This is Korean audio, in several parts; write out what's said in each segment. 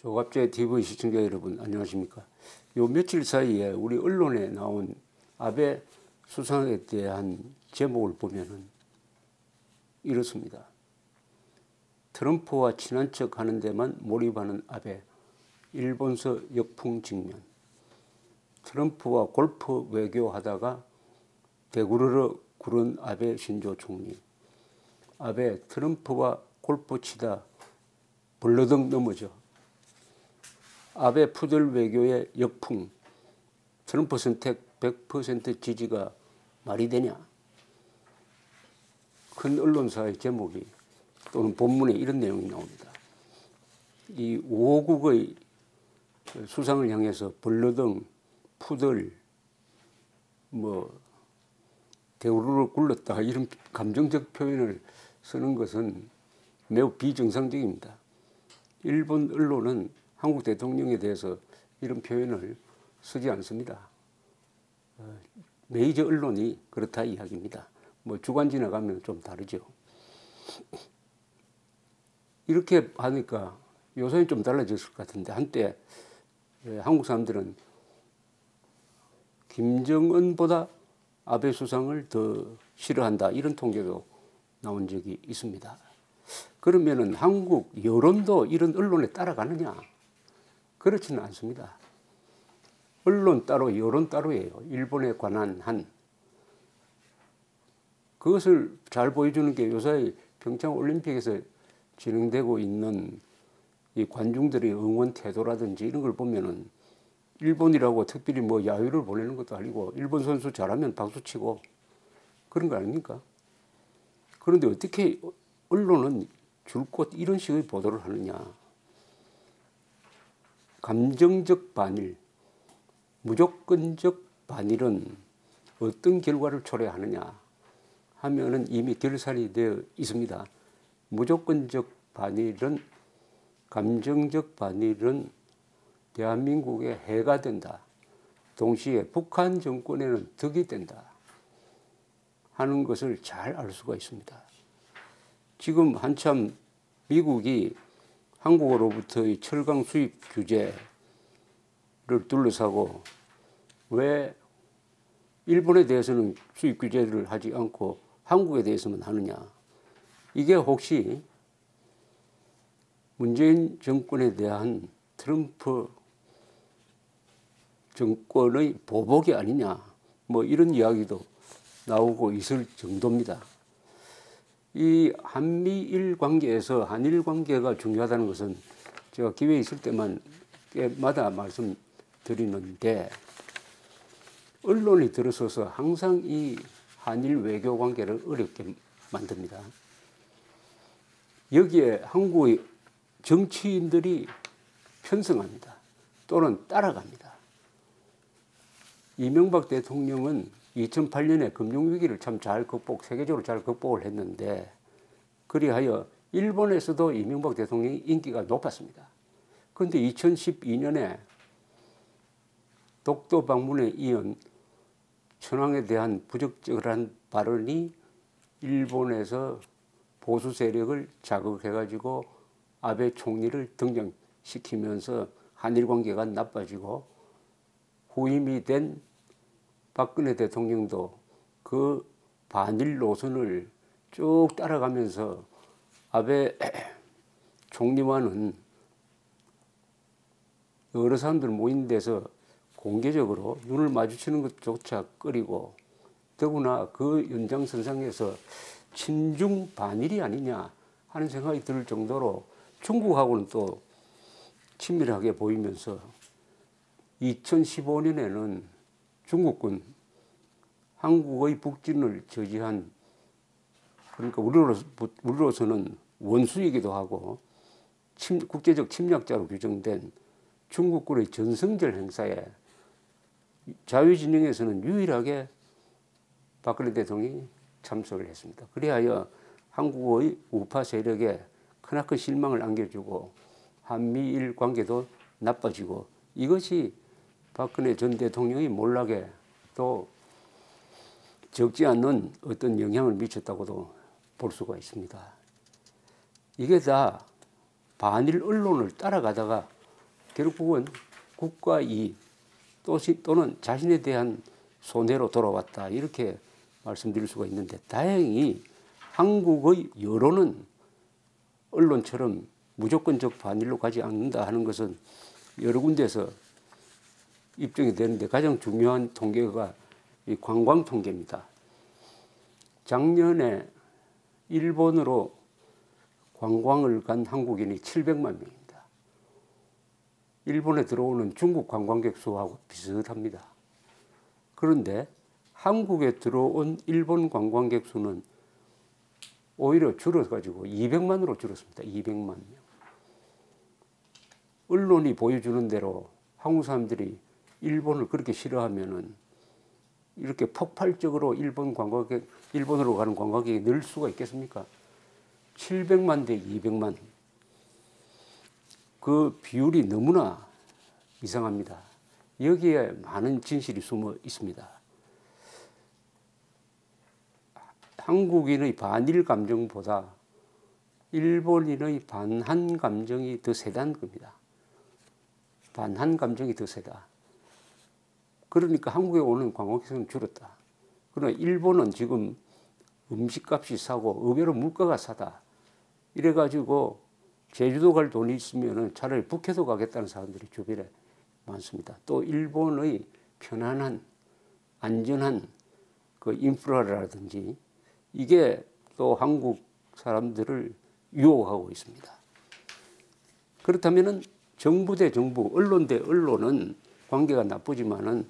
조갑제 TV 시청자 여러분 안녕하십니까. 요 며칠 사이에 우리 언론에 나온 아베 수상에 대한 제목을 보면은 이렇습니다. 트럼프와 친한 척 하는 데만 몰입하는 아베, 일본서 역풍 직면. 트럼프와 골프 외교하다가 대구르르 구른 아베 신조 총리. 아베 트럼프와 골프 치다 벌러덩 넘어져. 아베 푸들 외교의 역풍. 트럼프 선택 100% 지지가 말이 되냐. 큰 언론사의 제목이 또는 본문에 이런 내용이 나옵니다. 이 5국의 수상을 향해서 벌러덩, 푸들, 대우르르 굴렀다 이런 감정적 표현을 쓰는 것은 매우 비정상적입니다. 일본 언론은 한국 대통령에 대해서 이런 표현을 쓰지 않습니다. 메이저 언론이 그렇다 이야기입니다. 주간 지나가면 좀 다르죠. 이렇게 하니까 요소는 좀 달라졌을 것 같은데 한때 한국 사람들은 김정은보다 아베 수상을 더 싫어한다 이런 통계도 나온 적이 있습니다. 그러면은 한국 여론도 이런 언론에 따라가느냐? 그렇지는 않습니다. 언론 따로 여론 따로예요. 일본에 관한 한. 그것을 잘 보여주는 게 요새 평창올림픽에서 진행되고 있는 이 관중들의 응원 태도라든지 이런 걸 보면은 일본이라고 특별히 야유를 보내는 것도 아니고 일본 선수 잘하면 박수치고 그런 거 아닙니까? 그런데 어떻게 언론은 줄곧 이런 식의 보도를 하느냐. 감정적 반일, 무조건적 반일은 어떤 결과를 초래하느냐 하면은 이미 결산이 되어 있습니다. 무조건적 반일은, 감정적 반일은 대한민국에 해가 된다. 동시에 북한 정권에는 덕이 된다. 하는 것을 잘 알 수가 있습니다. 지금 한참 미국이 한국으로부터의 철강 수입 규제를 둘러싸고 왜 일본에 대해서는 수입 규제를 하지 않고 한국에 대해서만 하느냐. 이게 혹시 문재인 정권에 대한 트럼프 정권의 보복이 아니냐. 이런 이야기도 나오고 있을 정도입니다. 이 한미일 관계에서 한일 관계가 중요하다는 것은 제가 기회 있을 때마다 말씀드리는데 언론이 들어서서 항상 이 한일 외교 관계를 어렵게 만듭니다. 여기에 한국의 정치인들이 편승합니다. 또는 따라갑니다. 이명박 대통령은 2008년에 금융위기를 참 세계적으로 잘 극복을 했는데 그리하여 일본에서도 이명박 대통령의 인기가 높았습니다. 그런데 2012년에 독도 방문에 이은 천황에 대한 부적절한 발언이 일본에서 보수 세력을 자극해가지고 아베 총리를 등장시키면서 한일 관계가 나빠지고 후임이 된 박근혜 대통령도 그 반일 노선을 쭉 따라가면서 아베 총리와는 여러 사람들 모인 데서 공개적으로 눈을 마주치는 것조차 꺼리고 더구나 그 연장선상에서 친중 반일이 아니냐 하는 생각이 들 정도로 중국하고는 또 친밀하게 보이면서 2015년에는 중국군 한국의 북진을 저지한 그러니까 우리로서는 원수이기도 하고 국제적 침략자로 규정된 중국군의 전성절 행사에 자유진영에서는 유일하게 박근혜 대통령이 참석을 했습니다. 그리하여 한국의 우파 세력에 크나큰 실망을 안겨주고 한미일 관계도 나빠지고 이것이 박근혜 전 대통령의 몰락에 또 적지 않은 어떤 영향을 미쳤다고도 볼 수가 있습니다. 이게 다 반일 언론을 따라가다가 결국은 국가 이익 또는 자신에 대한 손해로 돌아왔다 이렇게 말씀드릴 수가 있는데 다행히 한국의 여론은 언론처럼 무조건적 반일로 가지 않는다 하는 것은 여러 군데에서 입증이 되는데 가장 중요한 통계가 이 관광 통계입니다. 작년에 일본으로 관광을 간 한국인이 700만 명입니다. 일본에 들어오는 중국 관광객 수하고 비슷합니다. 그런데 한국에 들어온 일본 관광객 수는 오히려 줄어가지고 200만으로 줄었습니다. 200만 명. 언론이 보여주는 대로 한국 사람들이 일본을 그렇게 싫어하면은 이렇게 폭발적으로 일본으로 가는 관광객이 늘 수가 있겠습니까? 700만 대 200만. 그 비율이 너무나 이상합니다. 여기에 많은 진실이 숨어 있습니다. 한국인의 반일 감정보다 일본인의 반한 감정이 더 세다는 겁니다. 반한 감정이 더 세다. 그러니까 한국에 오는 관광객은 줄었다. 그러나 일본은 지금 음식값이 싸고 의외로 물가가 싸다. 이래가지고 제주도 갈 돈이 있으면 차라리 북해도 가겠다는 사람들이 주변에 많습니다. 또 일본의 편안한 안전한 그 인프라라든지 이게 또 한국 사람들을 유혹하고 있습니다. 그렇다면 정부 대 정부, 언론 대 언론은 관계가 나쁘지만은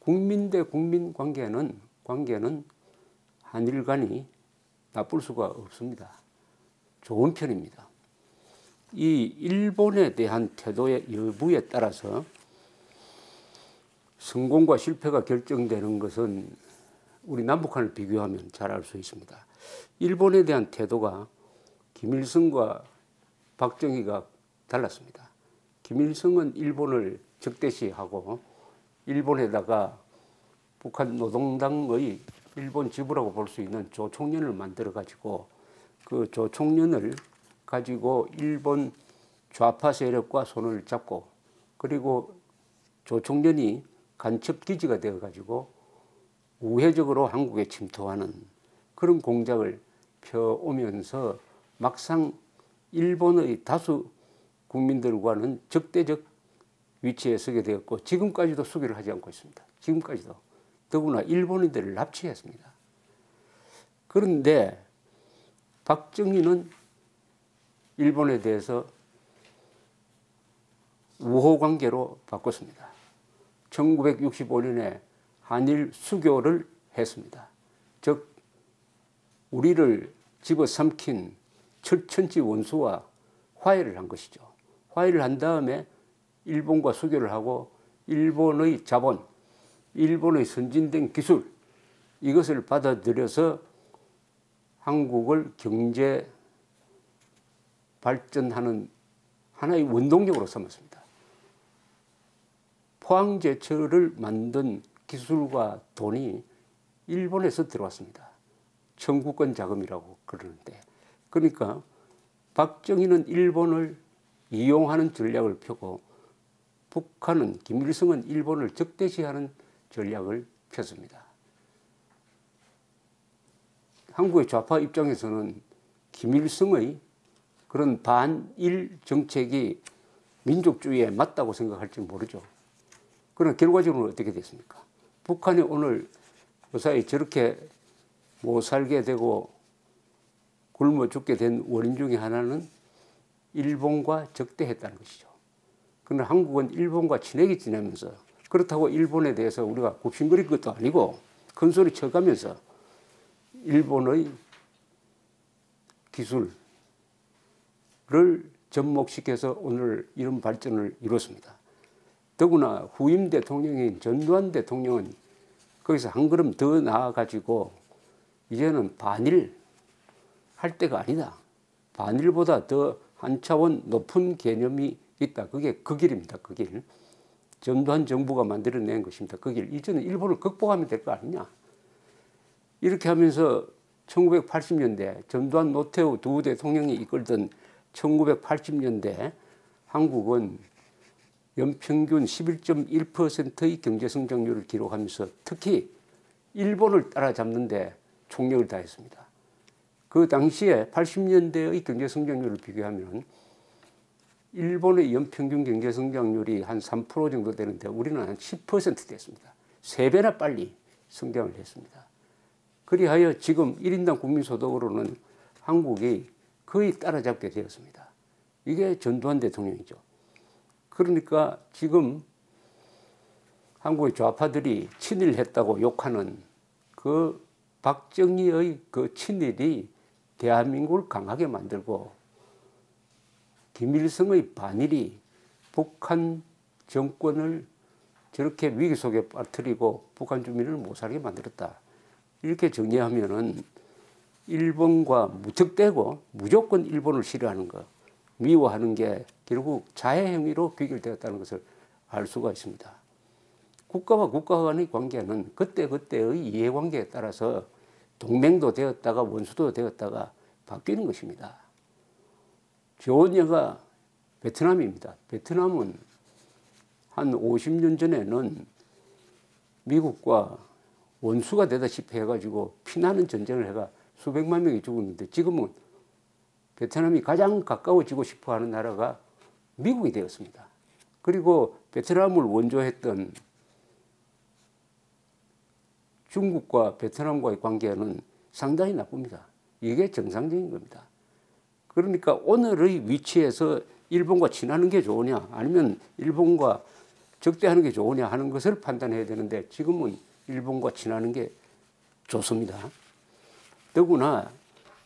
국민 대 국민 관계는 한일 간이 나쁠 수가 없습니다. 좋은 편입니다. 이 일본에 대한 태도의 여부에 따라서 성공과 실패가 결정되는 것은 우리 남북한을 비교하면 잘 알 수 있습니다. 일본에 대한 태도가 김일성과 박정희가 달랐습니다. 김일성은 일본을 적대시하고 일본에다가 북한 노동당의 일본 지부라고 볼 수 있는 조총련을 만들어 가지고 그 조총련을 가지고 일본 좌파 세력과 손을 잡고 그리고 조총련이 간첩 기지가 되어 가지고 우회적으로 한국에 침투하는 그런 공작을 펴오면서 막상 일본의 다수 국민들과는 적대적 위치에 서게 되었고 지금까지도 수교를 하지 않고 있습니다. 지금까지도. 더구나 일본인들을 납치했습니다. 그런데 박정희는 일본에 대해서 우호관계로 바꿨습니다. 1965년에 한일 수교를 했습니다. 즉 우리를 집어삼킨 철천지 원수와 화해를 한 것이죠. 화해를 한 다음에 일본과 수교를 하고 일본의 자본, 일본의 선진된 기술 이것을 받아들여서 한국을 경제 발전하는 하나의 원동력으로 삼았습니다. 포항제철을 만든 기술과 돈이 일본에서 들어왔습니다. 청구권 자금이라고 그러는데 그러니까 박정희는 일본을 이용하는 전략을 펴고 북한은 김일성은 일본을 적대시하는 전략을 폈습니다. 한국의 좌파 입장에서는 김일성의 그런 반일 정책이 민족주의에 맞다고 생각할지 모르죠. 그러나 결과적으로 어떻게 됐습니까? 북한이 오늘 무사히 저렇게 못 살게 되고 굶어 죽게 된 원인 중에 하나는 일본과 적대했다는 것이죠. 그러나 한국은 일본과 친하게 지내면서 그렇다고 일본에 대해서 우리가 굽신거릴 것도 아니고 큰소리 쳐가면서 일본의 기술을 접목시켜서 오늘 이런 발전을 이뤘습니다. 더구나 후임 대통령인 전두환 대통령은 거기서 한 걸음 더 나아가지고 이제는 반일 할 때가 아니다. 반일보다 더 한 차원 높은 개념이 있다. 그게 그 길입니다. 그 길. 전두환 정부가 만들어낸 것입니다. 그 길. 이제는 일본을 극복하면 될 거 아니냐. 이렇게 하면서 1980년대 전두환 노태우 두 대통령이 이끌던 1980년대 한국은 연평균 11.1%의 경제 성장률을 기록하면서 특히 일본을 따라잡는 데 총력을 다했습니다. 그 당시에 80년대의 경제 성장률을 비교하면 일본의 연평균 경제 성장률이 한 3% 정도 되는데 우리는 한 10% 됐습니다. 3배나 빨리 성장을 했습니다. 그리하여 지금 1인당 국민소득으로는 한국이 거의 따라잡게 되었습니다. 이게 전두환 대통령이죠. 그러니까 지금 한국의 좌파들이 친일했다고 욕하는 그 박정희의 그 친일이 대한민국을 강하게 만들고 김일성의 반일이 북한 정권을 저렇게 위기 속에 빠뜨리고 북한 주민을 못 살게 만들었다. 이렇게 정리하면은 일본과 무턱대고 무조건 일본을 싫어하는 것, 미워하는 게 결국 자해 행위로 귀결되었다는 것을 알 수가 있습니다. 국가와 국가 간의 관계는 그때그때의 이해관계에 따라서 동맹도 되었다가 원수도 되었다가 바뀌는 것입니다. 좋은 예가 베트남입니다. 베트남은 한 50년 전에는 미국과 원수가 되다시피 해가지고 피나는 전쟁을 해가 수백만 명이 죽었는데 지금은 베트남이 가장 가까워지고 싶어하는 나라가 미국이 되었습니다. 그리고 베트남을 원조했던 중국과 베트남과의 관계는 상당히 나쁩니다. 이게 정상적인 겁니다. 그러니까 오늘의 위치에서 일본과 친하는 게 좋으냐 아니면 일본과 적대하는 게 좋으냐 하는 것을 판단해야 되는데 지금은 일본과 친하는 게 좋습니다. 더구나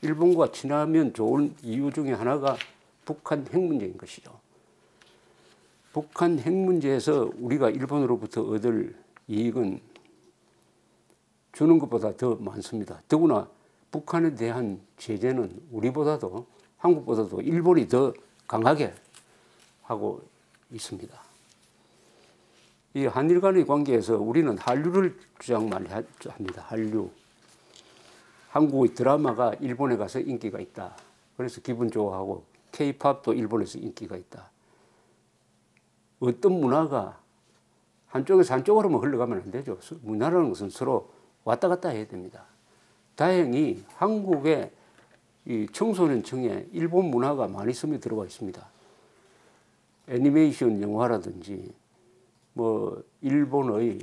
일본과 친하면 좋은 이유 중에 하나가 북한 핵 문제인 것이죠. 북한 핵 문제에서 우리가 일본으로부터 얻을 이익은 주는 것보다 더 많습니다. 더구나 북한에 대한 제재는 우리보다도 한국보다도 일본이 더 강하게 하고 있습니다. 이 한일 간의 관계에서 우리는 한류를 주장 많이 합니다. 한류. 한국의 드라마가 일본에 가서 인기가 있다. 그래서 기분 좋아하고 K-팝도 일본에서 인기가 있다. 어떤 문화가 한쪽에서 한쪽으로만 흘러가면 안 되죠. 문화라는 것은 서로 왔다 갔다 해야 됩니다. 다행히 한국의 이 청소년층에 일본 문화가 많이 스며들어가 있습니다. 애니메이션 영화라든지 뭐 일본의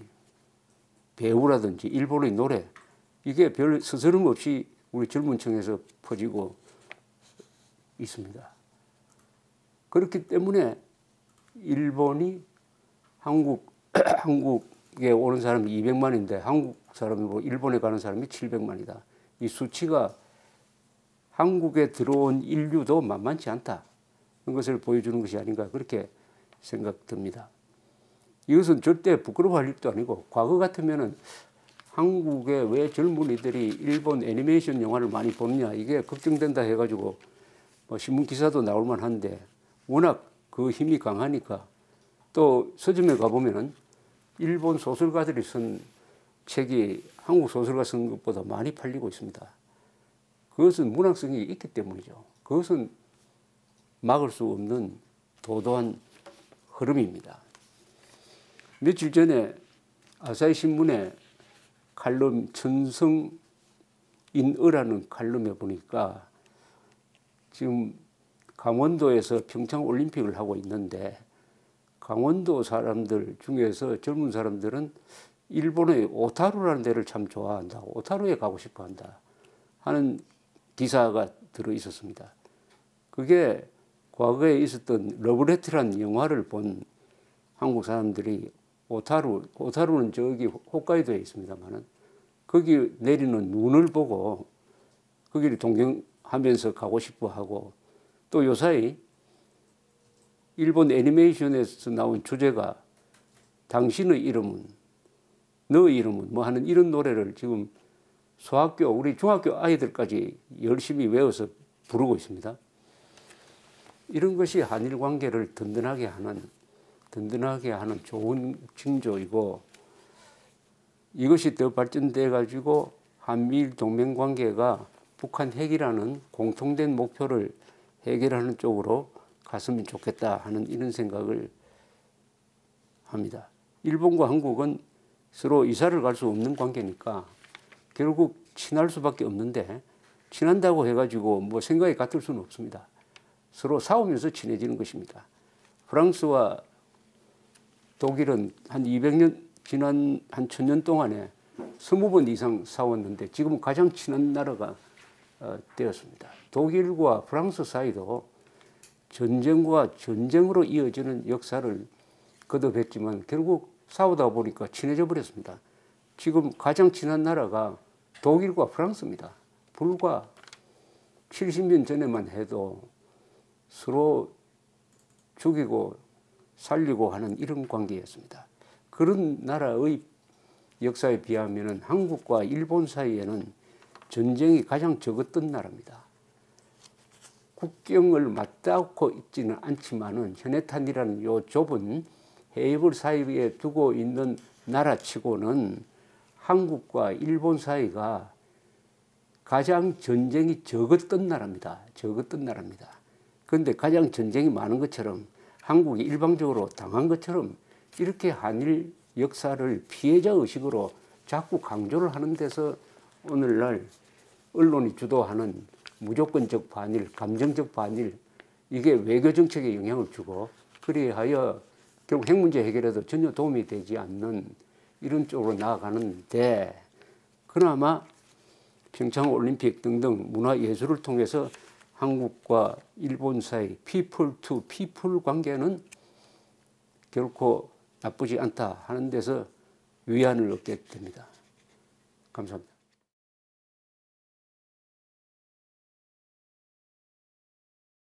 배우라든지 일본의 노래 이게 별 스스럼 없이 우리 젊은 층에서 퍼지고 있습니다. 그렇기 때문에 일본이 한국에 오는 사람이 200만인데 한국 사람이고 일본에 가는 사람이 700만이다. 이 수치가 한국에 들어온 인류도 만만치 않다. 그런 것을 보여주는 것이 아닌가 그렇게 생각됩니다. 이것은 절대 부끄러워할 일도 아니고 과거 같으면은 한국에 왜 젊은이들이 일본 애니메이션 영화를 많이 보느냐 이게 걱정된다 해가지고 뭐 신문 기사도 나올 만한데 워낙 그 힘이 강하니까 또 서점에 가보면은 일본 소설가들이 쓴 책이 한국 소설가 쓴 것보다 많이 팔리고 있습니다. 그것은 문학성이 있기 때문이죠. 그것은 막을 수 없는 도도한 흐름입니다. 며칠 전에 아사히 신문에 칼럼 천성인어라는 칼럼에 보니까 지금 강원도에서 평창올림픽을 하고 있는데 강원도 사람들 중에서 젊은 사람들은 일본의 오타루라는 데를 참 좋아한다. 오타루에 가고 싶어 한다. 하는 기사가 들어 있었습니다. 그게 과거에 있었던 러브레터라는 영화를 본 한국 사람들이 오타루는 저기 홋카이도에 있습니다만은 거기 내리는 눈을 보고 거기를 동경하면서 가고 싶어 하고 또 요사이 일본 애니메이션에서 나온 주제가 당신의 이름은 너의 이름은 뭐 하는 이런 노래를 지금 소학교 우리 중학교 아이들까지 열심히 외워서 부르고 있습니다. 이런 것이 한일 관계를 든든하게 하는 좋은 징조이고 이것이 더 발전돼 가지고 한미일 동맹 관계가 북한 핵이라는 공통된 목표를 해결하는 쪽으로 갔으면 좋겠다 하는 이런 생각을 합니다. 일본과 한국은 서로 이사를 갈 수 없는 관계니까 결국 친할 수밖에 없는데 친한다고 해가지고 뭐 생각이 같을 수는 없습니다. 서로 싸우면서 친해지는 것입니다. 프랑스와 독일은 한 200년 지난 한 1000년 동안에 20번 이상 싸웠는데 지금은 가장 친한 나라가 되었습니다. 독일과 프랑스 사이도 전쟁과 전쟁으로 이어지는 역사를 거듭했지만 결국 싸우다 보니까 친해져 버렸습니다. 지금 가장 친한 나라가 독일과 프랑스입니다. 불과 70년 전에만 해도 서로 죽이고 살리고 하는 이런 관계였습니다. 그런 나라의 역사에 비하면 한국과 일본 사이에는 전쟁이 가장 적었던 나라입니다. 국경을 맞닿고 있지는 않지만은 현해탄이라는 요 좁은 해협을 사이에 두고 있는 나라치고는 한국과 일본 사이가 가장 전쟁이 적었던 나라입니다. 적었던 나라입니다. 그런데 가장 전쟁이 많은 것처럼 한국이 일방적으로 당한 것처럼 이렇게 한일 역사를 피해자 의식으로 자꾸 강조를 하는 데서 오늘날 언론이 주도하는 무조건적 반일, 감정적 반일, 이게 외교 정책에 영향을 주고 그리하여 결국 핵 문제 해결에도 전혀 도움이 되지 않는 이런 쪽으로 나아가는데 그나마 평창올림픽 등등 문화예술을 통해서 한국과 일본 사이 people to people 관계는 결코 나쁘지 않다 하는 데서 위안을 얻게 됩니다. 감사합니다.